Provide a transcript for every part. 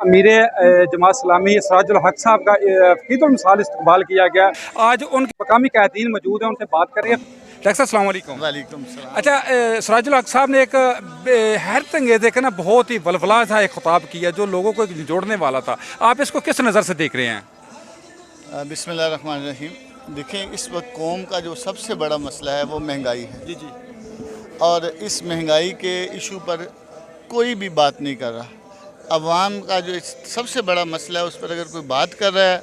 अमीर जमात इस्लामी सराजुल हक साहब का ईद उल मिसाल इस्तकबाल किया गया। आज उनके मकामी कैदीन मौजूद हैं, उनसे बात करेंगे। डॉक्टर साहब अस्सलाम वालेकुम। वालेकुम सलाम। अच्छा, सराजुल हक साहब ने एक हैरत अंगेज़ एक ना बहुत ही वलवला था एक खिताब किया जो लोगों को जोड़ने वाला था। आप इसको किस नज़र से देख रहे हैं? बिस्मिल्लाहिर्रहमानिर्रहीम। देखें, इस वक्त कौम का जो सबसे बड़ा मसला है वो महंगाई है। जी जी। और इस महंगाई के इशू पर कोई भी बात नहीं कर रहा। अवाम का जो सबसे बड़ा मसला है उस पर अगर कोई बात कर रहा है,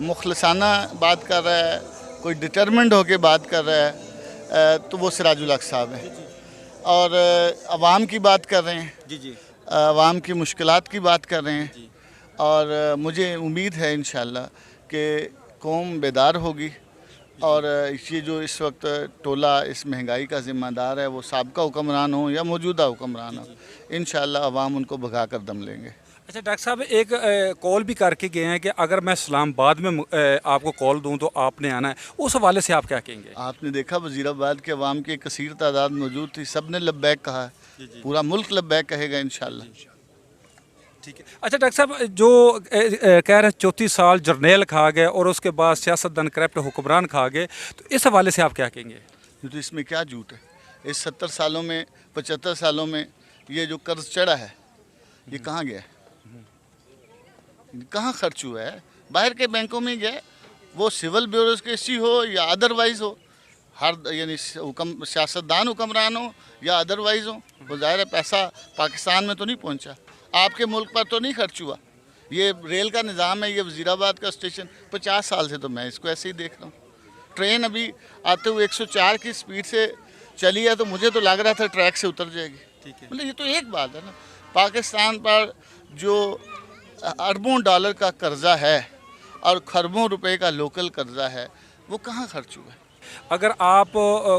मुखलसाना बात कर रहा है, कोई डिटरमिन्ड होकर बात कर रहा है, तो वो सिराजुल हक साहब हैं। और अवाम की बात कर रहे हैं। जी जी। अवाम की मुश्किलात की बात कर रहे हैं। और मुझे उम्मीद है इंशाअल्लाह कि कौम बेदार होगी। और ये जो इस वक्त टोला इस महंगाई का ज़िम्मेदार है वो साबिक़ा हुक्मरान हो या मौजूदा हुक्मरान हो, इंशाअल्लाह अवाम उनको भगा कर दम लेंगे। अच्छा डॉक्टर साहब, एक कॉल भी करके गए हैं कि अगर मैं इस्लामाबाद में आपको कॉल दूं तो आपने आना है, उस हवाले से आप क्या कहेंगे? आपने देखा वज़ीराबाद के अवाम की एक कसीर तादाद मौजूद थी, सब ने लब्बैक कहा है। पूरा मुल्क लब्बैक कहेगा इंशाअल्लाह। ठीक है। अच्छा डॉक्टर साहब, जो कह रहे 34 साल जर्नैल खा गए और उसके बाद सियासतदान करप्ट हुक्मरान खा गए, तो इस हवाले से आप क्या कहेंगे? तो इसमें क्या झूठ है? इस 70 सालों में 75 सालों में ये जो कर्ज चढ़ा है ये कहाँ गया है? कहाँ खर्च हुआ है? बाहर के बैंकों में गया। वो सिविल ब्यूरोक्रेसी हो या अदरवाइज़ हो, हर यानी सियासतदान हुक्मरान हो या अदरवाइज़ हो, वो ज़ाहिर है पैसा पाकिस्तान में तो नहीं पहुँचा, आपके मुल्क पर तो नहीं खर्च हुआ। ये रेल का निज़ाम है, ये वज़ीराबाद का स्टेशन 50 साल से तो मैं इसको ऐसे ही देख रहा हूँ। ट्रेन अभी आते हुए 104 की स्पीड से चली है तो मुझे तो लग रहा था ट्रैक से उतर जाएगी। ठीक है, मतलब ये तो एक बात है ना। पाकिस्तान पर जो अरबों डॉलर का कर्जा है और खरबों रुपए का लोकल कर्जा है, वो कहाँ खर्च हुआ है? अगर आप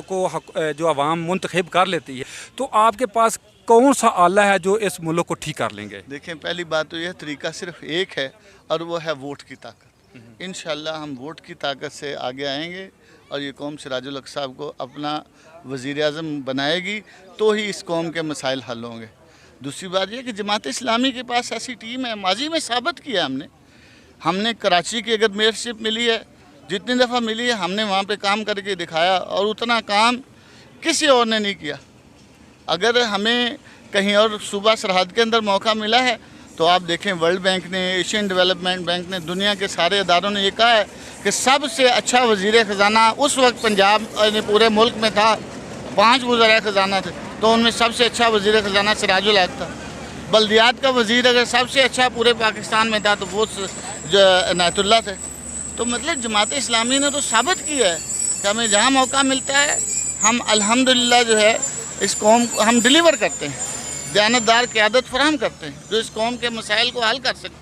को जो आवाम मुंतखब कर लेती है तो आपके पास कौन सा आला है जो इस मुल्क को ठीक कर लेंगे? देखें, पहली बात तो यह तरीका सिर्फ एक है और वो है वोट की ताकत। इंशाअल्लाह हम वोट की ताकत से आगे आएंगे और ये कौम सिराजुल हक साहब को अपना वज़ीर आज़म बनाएगी तो ही इस कौम के मसाइल हल होंगे। दूसरी बात यह कि जमात इस्लामी के पास ऐसी टीम है, माजी में साबित किया हमने कराची की अगर मेयरशिप मिली है, जितनी दफ़ा मिली है हमने वहाँ पे काम करके दिखाया और उतना काम किसी और ने नहीं किया। अगर हमें कहीं और सूबा सरहद के अंदर मौका मिला है तो आप देखें, वर्ल्ड बैंक ने, एशियन डेवलपमेंट बैंक ने, दुनिया के सारे अदारों ने ये कहा है कि सबसे अच्छा वज़ीर ख़जाना उस वक्त पंजाब ने पूरे मुल्क में था। 5 वज़ीर ख़जाना थे तो उनमें सबसे अच्छा वज़ीर ख़जाना सिराजुल हक था। बल्दियात का वज़ीर अगर सबसे अच्छा पूरे पाकिस्तान में था तो वो इनायतुल्लाह थे। तो मतलब जमात इस्लामी ने तो साबित किया है कि हमें जहाँ मौका मिलता है हम अल्हम्दुलिल्लाह जो है इस कौम को हम डिलीवर करते हैं, दयानतदार क़यादत फराहम करते हैं जो इस कौम के मसाइल को हल कर सकते हैं।